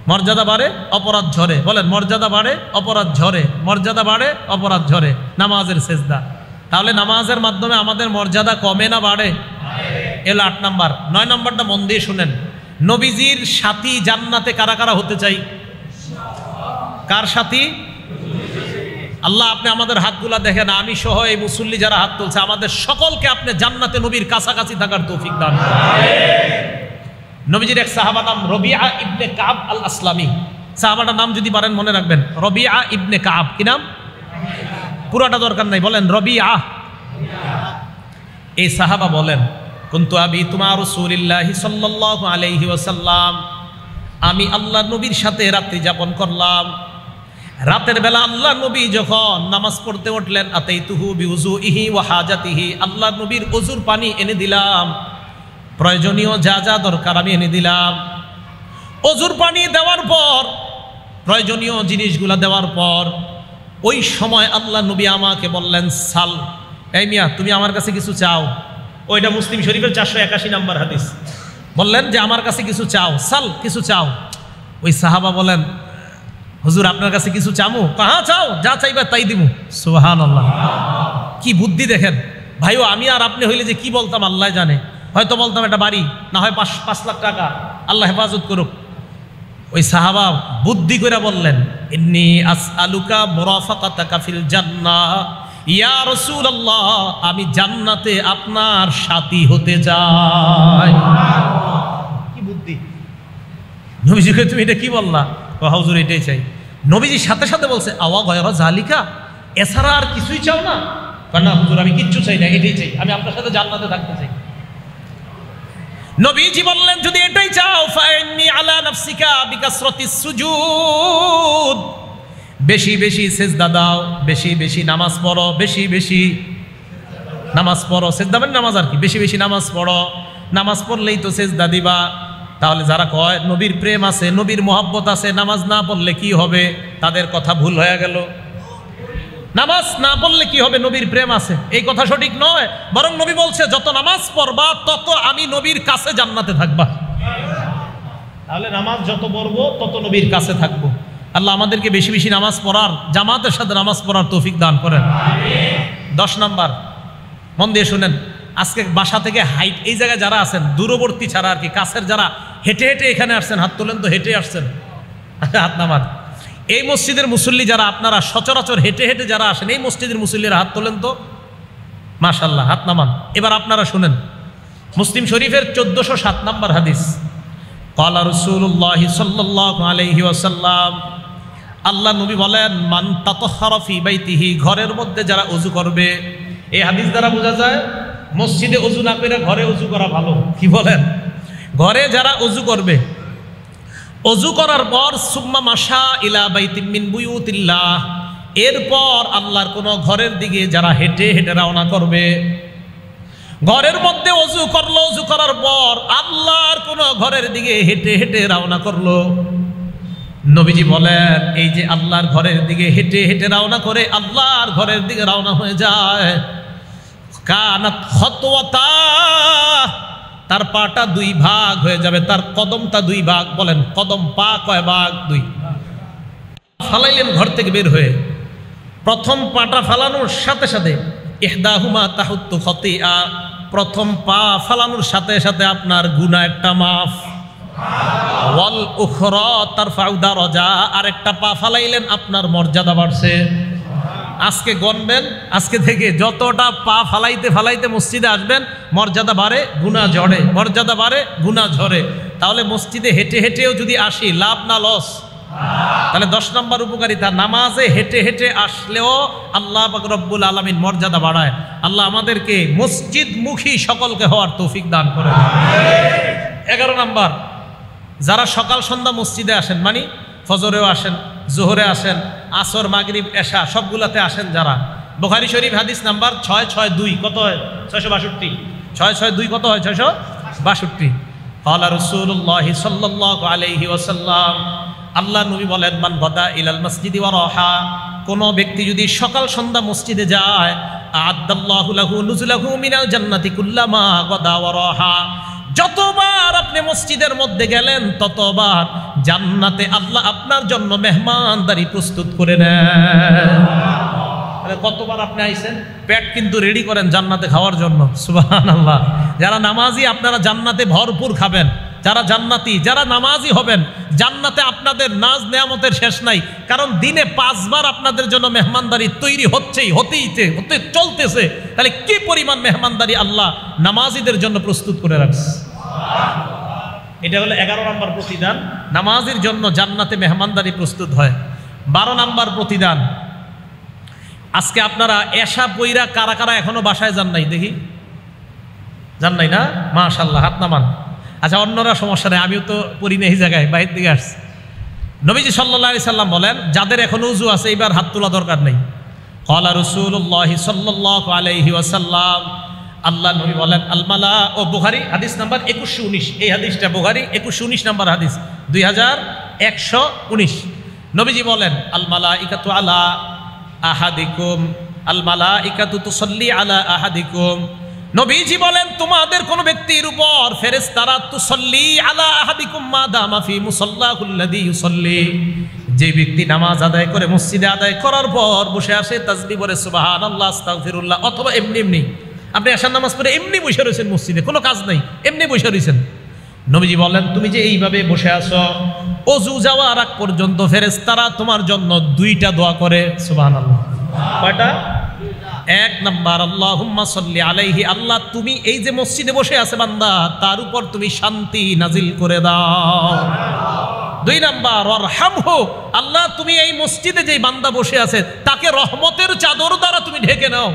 মর্যাদা বাড়ে অপরাধ ঝরে। বলেন মর্যাদা বাড়ে অপরাধ ঝরে, মর্যাদা বাড়ে অপরাধ ঝরে। নামাজের সিজদা। তাহলে নামাজের মাধ্যমে আমাদের মর্যাদা কমে না বাড়ে? এলো 8 নাম্বার। 9 নাম্বারটা মন দিয়ে শুনেন। নবীজির সাথী জান্নাতে কারা কারা হতে চাই? কার সাথী? আল্লাহ আপনি আমাদের হাতগুলা দেখেন, আমি সহ এই মুসল্লি যারা হাত তুলছে আমাদের সকলকে আপনি জান্নাতে নবীর কাছাকাছি থাকার তৌফিক দান করুন। নবীজির এক সাহাবা নাম রবিআ ইবনে কাব আল আসলামি। সাহাবাটার নাম যদি পারেন মনে রাখবেন, রবিআ ইবনে কাব। কি নাম? পুরাটা দরকার নাই, বলেন রবিআ। এই সাহাবা বলেন, কুনতু আবিতু মা রাসূলিল্লাহি সাল্লাল্লাহু আলাইহি ওয়াসাল্লাম। আমি আল্লাহ নবীর সাথে রাত্রি যাপন করলাম। রাতের বেলা আল্লাহ নবী যখন নামাজ পড়তে উঠলেন, আতাইতুহু বিউযুইহি ওয়া হাজাতিহি। আল্লাহ নবীর ওযুর পানি এনে দিলাম, প্রয়োজনীয় যা যা দরকার আমি এনে দিলাম। ওযুর পানি দেওয়ার পর, প্রয়োজনীয় জিনিসগুলা দেওয়ার পর ওই সময় আল্লাহ নবী আমাকে বললেন, সাল। এই মিয়া তুমি আমার কাছে কিছু চাও। ওইটা মুসলিম শরীফের 481 নাম্বার হাদিস। বললেন যে আমার কাছে কিছু চাও, সাল, কিছু চাও। ওই সাহাবা বলেন, হুজুর আপনার কাছে কিছু চামু? কাহা চাও, যা চাইবা তাই দিমু। সুবহানাল্লাহ। কি বুদ্ধি দেখেন ভাইও। আমি আর আপনি হইলে যে কি বলতাম আল্লাহ জানে। হয়তো বলতাম একটা বাড়ি, না হয় 5 লাখ টাকা, আল্লাহ হেফাজত করুক। ওই সাহাবা বুদ্ধি করে বললেন, ইন্নী আসআলুকা মুরাফাকাতাকা ফিল জান্নাহ ইয়া রাসূলুল্লাহ। আমি জান্নাতে আপনার সাথী হতে চাই। কি বুদ্ধি! নবীজিকে তুমি এটা কি বললা? হুজুর এটাই চাই। নবীজির সাথে সাথে বলছে, আওয়া গয়রা জালিকা, এছাড়া আর কিছুই চাও না? না হুজুর আমি কিচ্ছু চাই না, এটাই চাই, আমি আপনার সাথে জান্নাতে থাকতে চাই। নবীজি বললেন, যদি এটাই চাও ফাইন্নি আলা নাফসিকা বিকাসরাতিস সুজুদ। বেশি বেশি সিজদা দাও, বেশি বেশি নামাজ পড়ো, বেশি বেশি নামাজ পড়ো, সেজদা মানে নামাজ আর কি, বেশি বেশি নামাজ পড়ো, নামাজ পড়লেই তো সেজদা দিবা। তাহলে যারা কয় নবীর প্রেম আছে, নবীর মহব্বত আছে, নামাজ না পড়লে কি হবে, তাদের কথা ভুল হয়ে গেল। নামাজ না পড়লে কি হবে, নবীর প্রেম আছে, এই কথা সঠিক নয়। বরং নবী বলছে যত নামাজ পড়বা তত আমি নবীর কাছে জান্নাতে থাকবা। তাহলে নামাজ যত পড়বো তত নবীর কাছে থাকবো। আল্লাহ আমাদেরকে বেশি বেশি নামাজ পড়ার, জামাতের সাথে নামাজ পড়ার তৌফিক দান করেন। 10 নাম্বার, মন দিয়ে শুনেন। আজকে বাসা থেকে হাইট, এই জায়গায় যারা আছেন দূরবর্তী ছাড়া আর কি, কাছের যারা হেঁটে হেঁটে এখানে আসছেন হাত তোলেন তো, হেঁটে আসছেন হাত নামান। এই মসজিদের মুসল্লি যারা, আপনারা সচরাচর হেঁটে হেঁটে যারা আসেন, এই মসজিদের মুসল্লিরা হাত তোলেন তো, মাশাআল্লাহ, হাত নামান। এবার আপনারা শুনেন, মুসলিম শরীফের 1407 নাম্বার হাদিস, ক্বালা রাসূলুল্লাহি সাল্লাল্লাহু আলাইহি ওয়াসাল্লাম, আল্লাহ নবী বলেন, মান তাতাহহারা ফি বাইতিহি, ঘরের মধ্যে যারা ওযু করবে। এই হাদিস দ্বারা বোঝা যায় মসজিদে ওযু না করে ঘরে ওযু করা ভালো। কি বলেন? ঘরে যারা ওযু করবে, ওযু করার পর সুম্মা মাশা ইলা বাইতিম মিন বুয়ুতিল্লাহ, এরপর আল্লাহর কোন ঘরের দিকে যারা হেঁটে হেঁটে রওনা করবে। ঘরের মধ্যে ওযু করলো, ওযু করার পর আল্লাহর কোন ঘরের দিকে হেঁটে হেঁটে রওনা করলো। নবীজি বলেন, এই যে আল্লাহর ঘরের দিকে হেঁটে হেঁটে রওনা করে আল্লাহর ঘরের দিকে রওনা হয়ে যায়, কানাত খতওয়াতা, তার পাটা 2 ভাগ হয়ে যাবে, তার কদমটা 2 ভাগ। বলেন কদম, পা কয় ভাগ? 2। ফালাইলেন ঘর থেকে বের হয়ে, প্রথম পাটা ফালানোর সাথে সাথে ইহদাহুমা তাহুত্তু খতিয়া, প্রথম পা ফালানোর সাথে সাথে আপনার গুনাহ একটা মাফ। ওয়াল উখরা তারফাউ দারাজা, আরেকটা পা ফালাইলেন আপনার মর্যাদা বাড়ছে। আজকে গণবেন, আজকে থেকে যতটা পা ফালাইতে ফালাইতে মসজিদে আসবেন, মর্যাদা বাড়ে গুনাহ ঝরে, মর্যাদা বাড়ে গুনাহ ঝরে। তাহলে মসজিদে হেঁটে হেঁটেও যদি আসি, লাভ না লস? তাহলে 10 নম্বর উপকারিতা, নামাজে হেঁটে হেঁটে আসলেও আল্লাহ পাক রব্বুল আলামিন মর্যাদা বাড়ায়। আল্লাহ আমাদেরকে মসজিদমুখী সকলকে হওয়ার তৌফিক দান করেন। 11 নম্বর, যারা সকাল সন্ধ্যা মসজিদে আসেন, মানে ফজরেও আসেন, জোহরে আসেন, আসর, মাগরিব, এশা সবগুলাতে আসেন যারা, বুখারী শরীফ হাদিস নাম্বার 662, কত হয়? 662। 662 কত হয়? 662। ক্বালা রাসূলুল্লাহি সাল্লাল্লাহু আলাইহি ওয়াসাল্লাম, আল্লাহ নবী বলেন, মান গাদা ইলাল মসজিদি ওয়া রাহা, কোন ব্যক্তি যদি সকাল সন্ধ্যা মসজিদে যায়, আ'আদাল্লাহু লাহু নুজুলাহু মিনাল জান্নাতি কুল্লামা গাদা ওয়া রাহা, যতবার আপনি মসজিদের মধ্যে গেলেন ততবার জান্নাতে আল্লাহ আপনার জন্য মেহমানদারি প্রস্তুত করে নেন। কতবার আপনি আইছেন, পেট কিন্তু রেডি করেন জান্নাতে খাওয়ার জন্য। সুবহানাল্লাহ। যারা নামাজি আপনারা জান্নাতে ভরপুর খাবেন, যারা জান্নাতি, যারা নামাজি হবেন, জান্নাতে আপনাদের নাজ নেয়ামতের শেষ নাই। কারণ দিনে 5 বার আপনাদের জন্য মেহমানদারি তৈরি হচ্ছেই, হতে চলতেছে। তাহলে কি পরিমাণ মেহমানদারি আল্লাহ নামাজিদের জন্য প্রস্তুত করে রাখছে। এটা হলো 11 নম্বর প্রতিদান, নামাজির জন্য জান্নাতে মেহমানদারি প্রস্তুত হয়। 12 নম্বর প্রতিদান, আজকে আপনারা এশা পইরা কারা কারা এখনো বাসায় যান নাই দেখি? যান নাই না? মাশাআল্লাহ, হাত নামান। আচ্ছা, অন্যরা সমস্যা নেই, আমিও তো পড়ি না এই জায়গায়, বাইরের দিকে আসছি। নবীজি সাল্লাল্লাহু আলাইহি সাল্লাম বলেন, যাদের এখনো উযু আছে এবার হাত তোলা দরকার নেই। ক্বালা রাসূলুল্লাহি সাল্লাল্লাহু আলাইহি ওয়াসাল্লাম, আল্লাহ নবী বলেন, আল মালা, ও বুখারী হাদিস নাম্বার 2119, এই হাদিসটা বুখারী 2119 নাম্বার হাদিস, 2119। নবীজি বলেন, আল মালাইকাতু আলা আহাদিকুম, আল মালাইকাতু তুসাল্লি আলা আহাদিকুম, নবীজি বলেন তোমাদের কোন ব্যক্তির উপর ফেরেশতারা তুসাল্লি আলা আহাদিকুম মা দামা ফি মুসাল্লাহুল্লাযী ইউসাল্লি, যে ব্যক্তি নামাজ আদায় করে মসজিদে আদায় করার পর বসে আসে, তাসবিহ পড়ে সুবহানাল্লাহ, আস্তাগফিরুল্লাহ, অথবা এমনি এমনি আপনি এশার নামাজ পড়ে এমনি বসে রয়েছেন মসজিদে, কোনো কাজ নাই, এমনি বসে রয়েছেন। নবীজি বলেন, তুমি যে এইভাবে বসে আছো, ওযু যাওয়ার আগ পর্যন্ত ফেরেশতারা তোমার জন্য 2টা দোয়া করে। সুবহানাল্লাহ। কয়টা? 1 নাম্বার, আল্লাহুম্মা সাল্লি আলাইহি, আল্লাহ তুমি এই যে মসজিদে বসে আছে বান্দা, তার উপর তুমি শান্তি নাজিল করে দাও। 2 নাম্বার, ওয়ারহামহু, আল্লাহ তুমি এই মসজিদে যে বান্দা বসে আছে তাকে রহমতের চাদর দ্বারা তুমি ঢেকে নাও।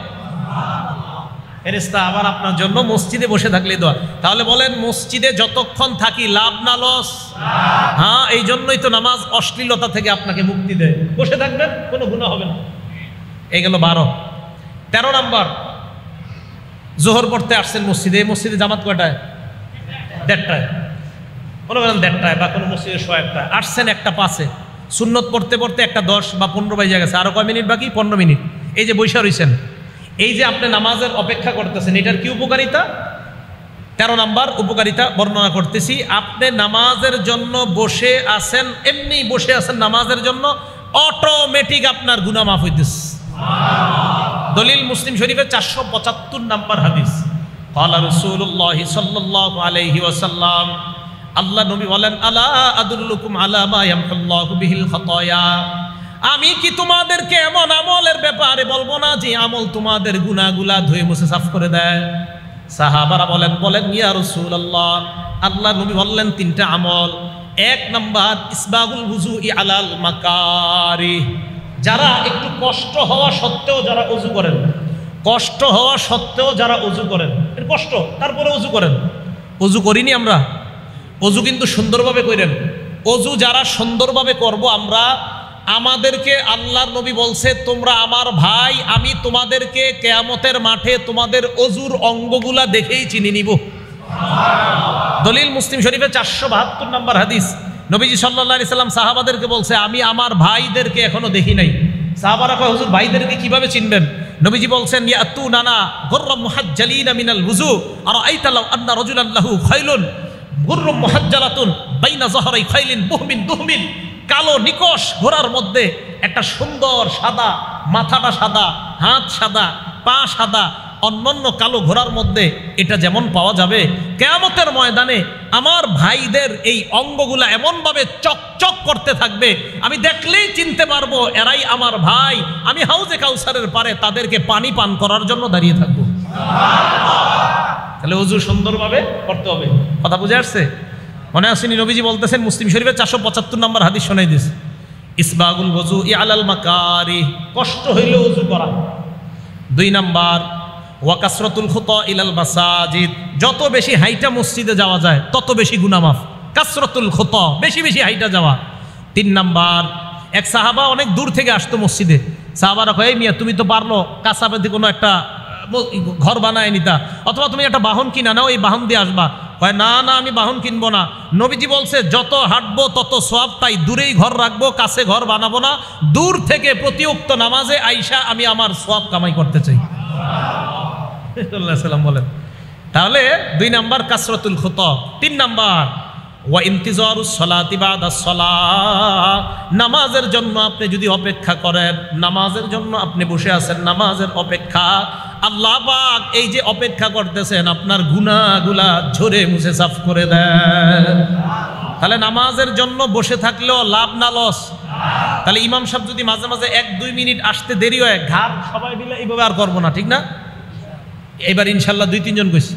ফেরেশতা আবার আপনার জন্য মসজিদে বসে থাকলে দোয়া। তাহলে বলেন, মসজিদে যতক্ষণ থাকি লাভ না লস? হ্যাঁ, এই জন্যই তো নামাজ অশ্লীলতা থেকে আপনাকে মুক্তি দেয়। বসে থাকবেন, কোনো গুনাহ হবে না। এই গেল 12। 13 নাম্বার, জোহর পড়তে আসছেন মসজিদে, এই মসজিদে জামাত কয়টায়? 1:30টায়, কোনো বলেন 1:30টায়, বা কোনো মসজিদে 1:01টায় আসছেন, 1:05-এ সুন্নত পড়তে পড়তে 1:10 বা 15 বাজে গেছে, আরো কয় মিনিট বাকি? 15 মিনিট। এই যে বৈশা রয়েছেন, এই যে আপনি নামাজের অপেক্ষা করতেছেন, এটার কি উপকারিতা? 13 নাম্বার উপকারিতা বর্ণনা করতেছি। আপনি নামাজের জন্য বসে আছেন, এমনি বসে আছেন নামাজের জন্য, অটোমেটিক আপনার গুনাহ মাফ হইতেছে। দলিল মুসলিম শরীফের 475 নাম্বার হাদিস। ক্বালা রাসূলুল্লাহ সাল্লাল্লাহু আলাইহি ওয়াসাল্লাম, আল্লাহ নবী বলেন, আলা আদুল্লুকুম আলা মা ইয়ামহুল্লাহু বিহিল খাতায়া, আমি কি তোমাদেরকে এমন আমলের ব্যাপারে বলবো না যে আমল তোমাদের গুনাহগুলা ধুয়ে মুছে সাফ করে দেয়? সাহাবারা বলেন ইয়া রাসূলুল্লাহ, আল্লাহ নবী বললেন 3টা আমল। 1 নাম্বার ইসবাগুল ওযুই আলাল মাকারিহ, যারা একটু কষ্ট হওয়া সত্ত্বেও যারা ওযু করেন, কষ্ট হওয়া সত্ত্বেও যারা ওযু করেন, এর কষ্ট তারপরে ওযু করেন। ওযু করিনি আমরা, ওযু কিন্তু সুন্দরভাবে করেন। ওযু যারা সুন্দরভাবে করব আমরা, আমাদেরকে আল্লাহর নবী বলছে, তোমরা আমার ভাই, আমি তোমাদেরকে কিয়ামতের মাঠে তোমাদের ওযুর অঙ্গগুলা দেখেই চিনি নিব। দলিল মুসলিম শরীফে 472 নাম্বার হাদিস। নবীজি সাল্লাল্লাহু আলাইহি সাল্লাম সাহাবাদেরকে বলছে, আমি আমার ভাইদেরকে এখনো দেখি নাই। সাহাবারা কয়, হুজুর ভাইদেরকে কিভাবে চিনবেন? নবীজি বলছেন, ইয়াতুনানা গুররাম মুহাজ্জালিনা মিনাল ওযু, আরাআইতা লাউ আন্না রাজুলান লাহু খাইলুন গুররুম মুহাজ্জালাতুন বাইনা যাহরাই খাইলিন বুহমিন দুহমিন, কালো নিকশ ঘোড়ার মধ্যে একটা সুন্দর সাদা, মাথাটা সাদা, হাত সাদা, পা সাদা, অন্যান্য কালো ঘোড়ার মধ্যে এটা যেমন পাওয়া যাবে, কিয়ামতের ময়দানে আমার ভাইদের এই অঙ্গগুলা এমনভাবে চকচক করতে থাকবে, আমি দেখলেই চিনতে পারবো এরাই আমার ভাই। আমি হাউজে কাউসারের পারে তাদেরকে পানি পান করার জন্য দাঁড়িয়ে থাকবো। তাহলে ওযু সুন্দরভাবে করতে হবে। কথা বুঝে আসছে? মনে আসেনি? নবীজি বলতেছেন, মুসলিম শরীফের 475 নম্বর হাদিস শোনাই দিস, ইসবাগুল ওযুই আলাল মাকারিহ, কষ্ট হইলে ওযু করা। 2 নাম্বার ওয়া কাসরাতুল খুতা ইলাল মাসাজিদ, যত বেশি হাইটা মসজিদে যাওয়া যায় তত বেশি গুনাহ মাফ। কাসরাতুল খুতা, বেশি বেশি হাইটা যাওয়া। 3 নাম্বার, এক সাহাবা অনেক দূর থেকে আসতো মসজিদে। সাহাবারা কয়, এই মিয়া তুমি তো পারলো কাছাকাছি কোনো একটা ঘর বানায় নিতা, অথবা তুমি একটা বাহন কিনা নাও, এই বাহন দিয়ে আসবা। কয়, না না, আমি বাহন কিনবো না। নবীজি বলছে, যত হাঁটবো তত সওয়াব, তাই দূরেই ঘর রাখবো, কাছে ঘর বানাবো না। দূর থেকে প্রতি উক্ত নামাজে আইসা আমি আমার সওয়াব কামাই করতে চাই। বলেন। তাহলে 2 নাম্বার কাসরাতুল খুতা। 3 নাম্বার ওয়া ইন্তিজারুস সালাতি বাদাস সালাহ, নামাজের জন্য আপনি যদি অপেক্ষা করেন, নামাজের জন্য আপনি বসে আছেন, নামাজের অপেক্ষা, আল্লাহ পাক এই যে অপেক্ষা করতেছেন আপনার গুনাহগুলা ঝরে মুছে সাফ করে দেন। তাহলে নামাজের জন্য বসে থাকলেও লাভ না লস? তাহলে ইমাম সাহেব যদি মাঝে মাঝে 1-2 মিনিট আসতে দেরি হয়, ঘাড় সবাই মিলে এইভাবে আর করবো না, ঠিক না? এবার ইনশাল্লাহ 2-3 জন কইছি,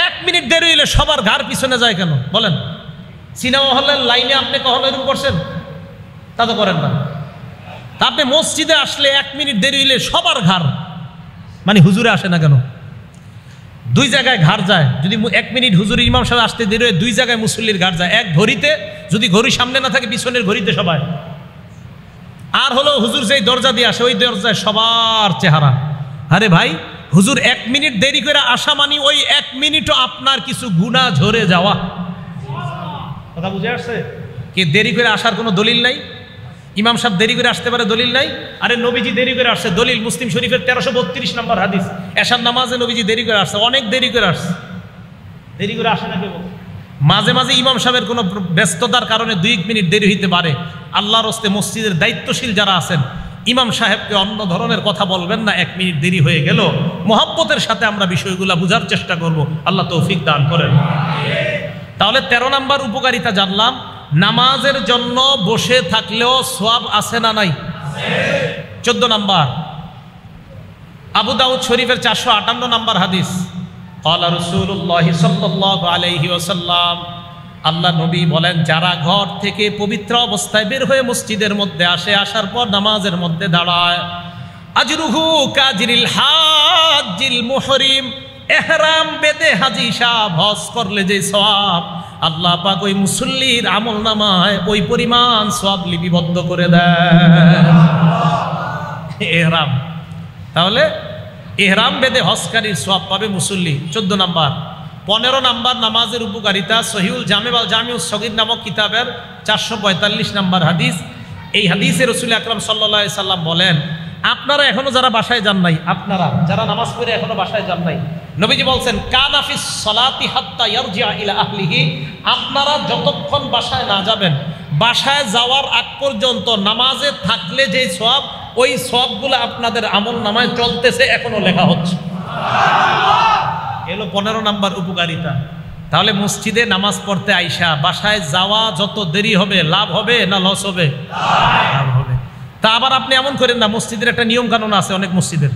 1 মিনিট দেরি হইলে সবার ঘাড় পিছনে যায় কেন বলেন? সিনেমা হলের লাইনে আপনি কখনো এরকম করছেন? তা তো করেন না। তা আপনি মসজিদে আসলে 1 মিনিট দেরি হইলে সবার ঘাড়, মানে হুজুরে আসে না কেন? 2 জায়গায় ঘাড় যায়। যদি 1 মিনিট হুজুর ইমাম সাহেব আসতে দেরি হয়, 2 জায়গায় মুসল্লির ঘাড় যায়। এক ঘড়িতে, যদি ঘড়ি সামনে না থাকে পিছনের ঘড়িতে সবাই। আর হলো হুজুর যেই দরজা দিয়ে আসে, ওই দরজায় সবার চেহারা। আরে ভাই, হুজুর 1 মিনিট দেরি করে আসা মানে ওই 1 মিনিটও আপনার কিছু গুনাহ ঝরে যাওয়া। কথা বুঝে আসছে? কি দেরি করে আসার কোনো দলিল নাই? ইমাম সাহেব দেরি করে আসতে পারে, দলিল নাই? আরে নবীজি দেরি করে আসছে, দলিল মুসলিম শরীফের 1332 নম্বর হাদিস। এশার নামাজে নবীজি দেরি করে আসছে, অনেক দেরি করে আসছে। দেরি করে আসে না কেবল, মাঝে মাঝে ইমাম সাহেবের কোনো ব্যস্ততার কারণে 2 মিনিট দেরি হইতে পারে। আল্লাহর হস্তে মসজিদের দায়িত্বশীল যারা আছেন, ইমাম সাহেবকে অন্য ধরনের কথা বলবেন না, 1 মিনিট দেরি হয়ে গেল। মোহাব্বতের সাথে আমরা বিষয়গুলো বুঝার চেষ্টা করব, আল্লাহ তৌফিক দান করেন। তাহলে 13 নাম্বার উপকারিতা জানলাম, নামাজের জন্য বসে থাকলেও সওয়াব আছে না নাই? 14 নাম্বার আবু দাউদ শরীফের 458 নাম্বার হাদিস। ক্বালা রাসূলুল্লাহ সাল্লাল্লাহু আলাইহি ওয়াসাল্লাম, আল্লাহ নবী বলেন, যারা ঘর থেকে পবিত্র অবস্থায় বের হয়ে মসজিদের মধ্যে আসে, আসার পর নামাজের মধ্যে দাঁড়ায়, আজরুহু কাজরিল হাজ্জিল মুহরিম, ইহরাম বেদে হাজী সাহেব হজ করলে যে সওয়াব, আল্লাহ পাক ওই মুসল্লির আমলনামায় ওই পরিমাণ সওয়াব লিপিবদ্ধ করে দেন। ইহরাম, তাহলে ইহরাম বেদে হজকারীর সওয়াব পাবে মুসল্লি। 14 নাম্বার। 15 নাম্বার নামাজের উপকারিতা সহিহুল জামে বা জামিউস সগীর নামক কিতাবের 445 নাম্বার হাদিস। এই হাদিসে রাসূল আকরাম সাল্লাল্লাহু আলাইহি সাল্লাম বলেন, আপনারা এখনো যারা বাসায় যান নাই, আপনারা যারা নামাজ পড়ে এখনো বাসায় যান নাই, নবীজি বলছেন কানা ফিস সালাতি হাত্তা ইয়ারজিআ ইলা আহলিহি, আপনারা যতক্ষণ বাসায় না যাবেন, বাসায় যাওয়ার আগ পর্যন্ত নামাজে থাকলে যে সওয়াব, ওই সওয়াবগুলো আপনাদের আমল নামায় চলতেছে, এখনো লেখা হচ্ছে। এলো 15 নাম্বার উপকারিতা। তাহলে মসজিদে নামাজ পড়তে আইসা বাসায় যাওয়া যত দেরি হবে, লাভ হবে না লস হবে? লাভ হবে। তা আবার আপনি এমন করেন না, মসজিদের একটা নিয়ম কানুন আছে অনেক মসজিদের,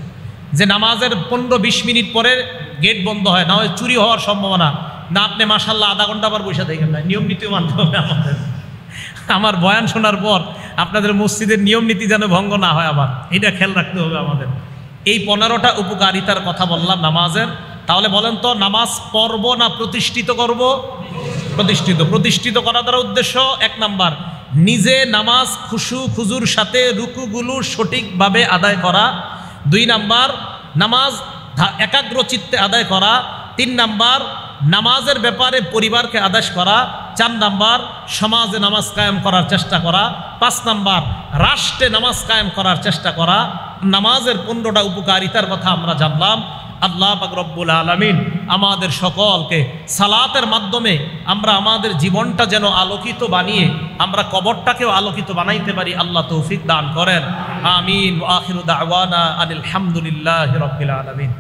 যে নামাজের 15-20 মিনিট পরে গেট বন্ধ হয়, না হয় চুরি হওয়ার সম্ভাবনা, না আপনি মাশাআল্লাহ আধা ঘন্টা আবার বসে থাকেন না। নিয়ম নীতিও মানতে হবে আমাদের। আমার বয়ান শোনার পর আপনাদের মসজিদের নিয়ম নীতি যেন ভঙ্গ না হয়, আবার এটা খেয়াল রাখতে হবে আমাদের। এই 15টা উপকারিতার কথা বললাম নামাজের। তাহলে বলেন তো, নামাজ পড়ব না প্রতিষ্ঠিত করব? প্রতিষ্ঠিত। প্রতিষ্ঠিত করা দ্বারা উদ্দেশ্য 1 নাম্বার, নিজে নামাজ খুশু খুজুর সাথে রুকুগুলো সঠিকভাবে আদায় করা। 2 নাম্বার, নামাজ একাগ্র চিত্তে আদায় করা। 3 নাম্বার, নামাজের ব্যাপারে পরিবারকে আদেশ করা। 4 নাম্বার, সমাজে নামাজ কায়েম করার চেষ্টা করা। 5 নাম্বার, রাষ্ট্রে নামাজ কায়েম করার চেষ্টা করা। নামাজের 15টা উপকারিতার কথা আমরা জানলাম। আল্লাহ পাক রব্বুল আলামিন আমাদের সকলকে সালাতের মাধ্যমে আমরা আমাদের জীবনটা যেন আলোকিত বানিয়ে আমরা কবরটাকেও আলোকিত বানাইতে পারি, আল্লাহ তৌফিক দান করেন। আমিন। ওয়া আখিরু দাওয়ানা আনিল হামদুলিল্লাহি রাব্বিল আলামিন।